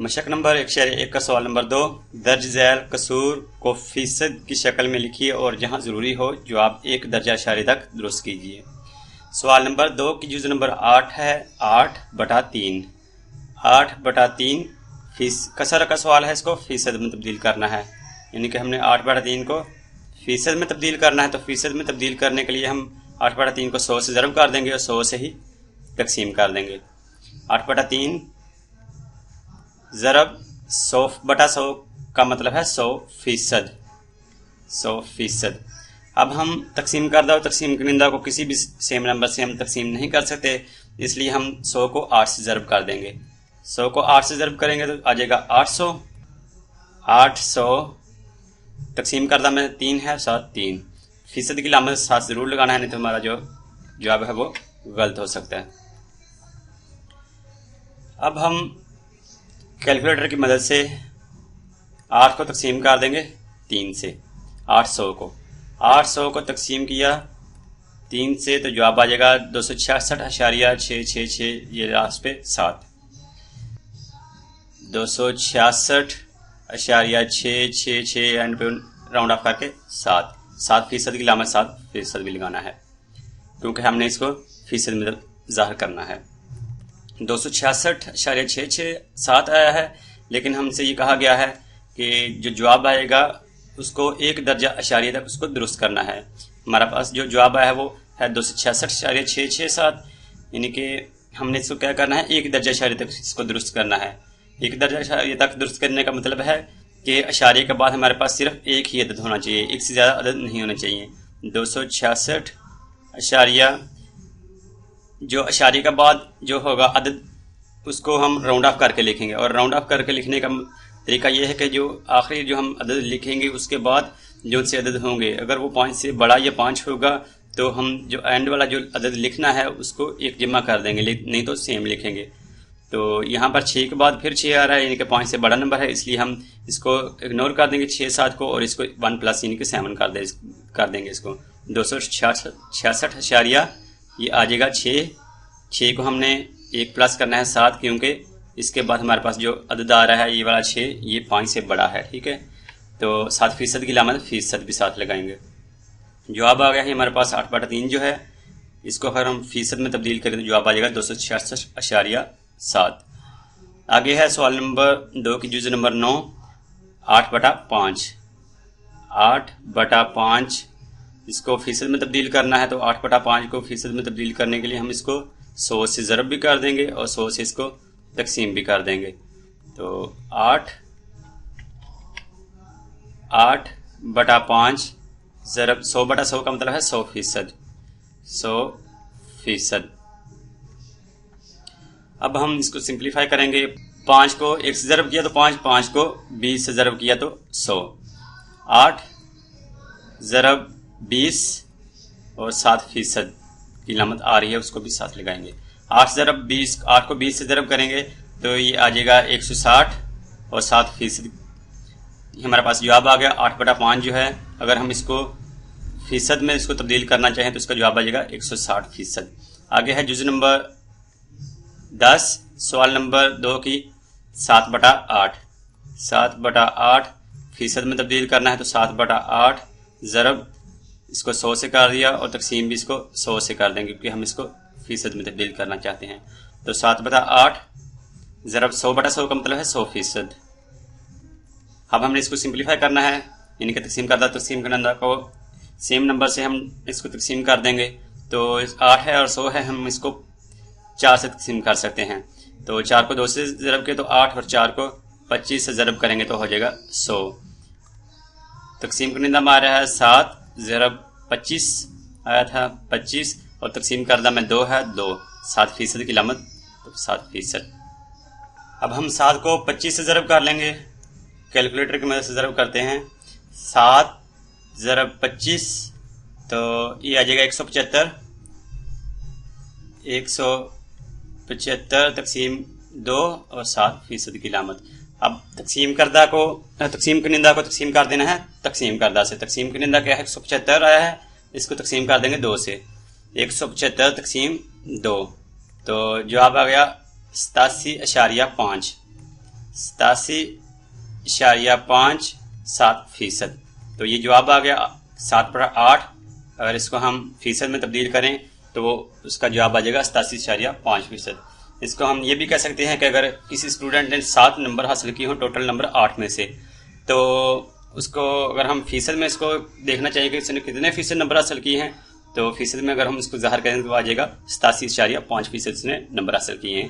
मशक number 1/1 का सवाल number 2, दर्ज झैल कसूर को फीसद की शक्ल में लिखिए और जहां ज़रूरी हो जवाब 1 दर्जा इशारे तक दुरुस्त कीजिए। सवाल नंबर 2 की जुज़ नंबर 8 है 8/3। 8/3 कसर का सवाल है, इसको फीसद में तब्दील करना है, यानी कि हमने 8/3 को फीसद में तब्दील करना है। तो फीसद में तब्दील करने के लिए हम 8/3 को 100 से ज़रब कर देंगे और 100 से ही तकसीम कर देंगे। 8/3 ज़रब 100/100 का मतलब है 100%। 100%। अब हम तकसीम करदा और तकसीम कनिंदा को किसी भी सेम नंबर से हम तकसीम नहीं कर सकते, इसलिए हम 100 को 8 से ज़रब कर देंगे। 100 को 8 से ज़रब करेंगे तो आ जाएगा 800। 800 तकसीम करदा में 3 है 7 3। फीसद की लामत 7 ज़रूर लगाना है, नहीं तो हमारा जो जवाब है वो गलत हो सकता है। अब हम कैलकुलेटर की मदद से 8 को तकसीम कर देंगे 3 से। 800 को तकसीम किया 3 से तो जवाब आ जाएगा 266.666, ये लास्ट पे 7। 266.666 एंड पे राउंड ऑफ करके 7। 7% की लामत 7% भी लगाना है, क्योंकि हमने इसको फीसद में ज़ाहिर करना है। 266.667 आया है, लेकिन हमसे ये कहा गया है कि जो जवाब आएगा उसको 1 दर्जा इशारे तक उसको दुरुस्त करना है। हमारे पास जो जवाब आया है वो है 266.667, यानी कि हमने इसको क्या करना है, 1 दर्जा इशारे तक इसको दुरुस्त करना है। 1 दर्जा इशारे तक दुरुस्त करने का मतलब है कि इशारे के बाद हमारे पास सिर्फ एक ही अदद होना चाहिए, एक से ज़्यादा अदद नहीं होना चाहिए। 266 जो इशारे के बाद जो होगा अदद उसको हम राउंड ऑफ करके लिखेंगे, और राउंड ऑफ करके लिखने का तरीका यह है कि जो आखिरी जो हम अदद लिखेंगे उसके बाद जो उनसे अदद होंगे, अगर वो 5 से बड़ा या 5 होगा तो हम जो एंड वाला जो अदद लिखना है उसको एक जमा कर देंगे, नहीं तो सेम लिखेंगे। तो यहाँ पर 6 के बाद फिर 6 आ रहा है, यानी कि 5 से बड़ा नंबर है, इसलिए हम इसको इग्नोर कर देंगे 6 7 को, और इसको 1 प्लस यानी कि 7 कर देंगे इसको। 266 ये आ जाएगा 6 को हमने 1 प्लस करना है 7, क्योंकि इसके बाद हमारे पास जो अदद आ रहा है ये वाला 6 ये 5 से बड़ा है, ठीक है। तो 7% की लामत फीसद भी साथ लगाएंगे। जवाब आ गया है हमारे पास 8/3 जो है, इसको अगर हम फीसद में तब्दील करें तो जवाब आ जाएगा 266.7। आगे है सवाल नंबर 2 की जुज़ नंबर 9 8/5। 8/5 इसको फीसद में तब्दील करना है, तो 8/5 को फीसद में तब्दील करने के लिए हम इसको 100 से ज़रब भी कर देंगे और 100 से इसको तकसीम भी कर देंगे। तो 8/5 ज़रब 100/100 का मतलब है 100%। 100%। अब हम इसको सिंप्लीफाई करेंगे। 5 को 1 से ज़रब किया तो 5 को 20 से ज़रब किया तो 100। 8 ज़रब 20 और 7% की लामत आ रही है, उसको भी साथ लगाएंगे। 8 ज़रब 20, 8 को 20 से ज़रब करेंगे तो ये आ जाएगा 160 और 7% हमारे पास जवाब आ गया। 8/5 जो है, अगर हम इसको फीसद में इसको तब्दील करना चाहें तो इसका जवाब आ जाएगा 160%। आगे है जुज़ नंबर 10 सवाल नंबर 2 की 7/8। 7/8 फीसद में तब्दील करना है, तो 7/8 ज़रब इसको 100 से कर दिया और तकसीम भी इसको 100 से कर देंगे, क्योंकि हम इसको फीसद में तब्दील करना चाहते हैं। तो 7/8 ज़रब 100/100 का मतलब है 100%। अब हमने इसको सिंप्लीफाई करना है, यानी कि तकसीम करदा तकसीम कनिंदा को सेम नंबर से हम इसको तकसीम कर देंगे। तो 8 है और 100 है, हम इसको 4 से तकसीम कर सकते हैं। तो 4 को 2 से ज़रब के तो 8 और 4 को 25 से ज़रब करेंगे तो हो जाएगा 100। तकसीम कनिंदा में आ रहा है 7 ज़रब 25 आया था 25, और तकसीम करदा में 2 है 2। 7% की लामत तो 7%। अब हम 7 को 25 से ज़रब कर लेंगे, कैलकुलेटर की मदद से ज़रब करते हैं। 7 ज़रब 25 तो ये आ जाएगा 175। 175 तकसीम 2 और 7% की लामत। अब तकसीम कनिंदा को तकसीम कर देना है तकसीम करदा से। तकसीम कनिंदा क्या है, 175 आया है, इसको तकसीम कर देंगे 2 से। 175 तकसीम 2, तो जवाब आ गया 87.5। 87.57%. تو یہ جواب آ گیا 7/8. اگر اس کو ہم فیصد میں تبدیل کریں تو وہ اس کا جواب آ جائے گا 87.5%. اس کو ہم یہ بھی کہہ سکتے ہیں کہ اگر کسی اسٹوڈنٹ نے 7 نمبر حاصل کی ہوں ٹوٹل نمبر 8 میں سے، تو اس کو اگر ہم فیصد میں اس کو دیکھنا چاہیے کہ اس نے کتنے فیصد نمبر حاصل کیے ہیں، تو فیصد میں اگر ہم اس کو ظاہر کریں تو آ جائے گا 87.5% اس نے نمبر حاصل کیے ہیں.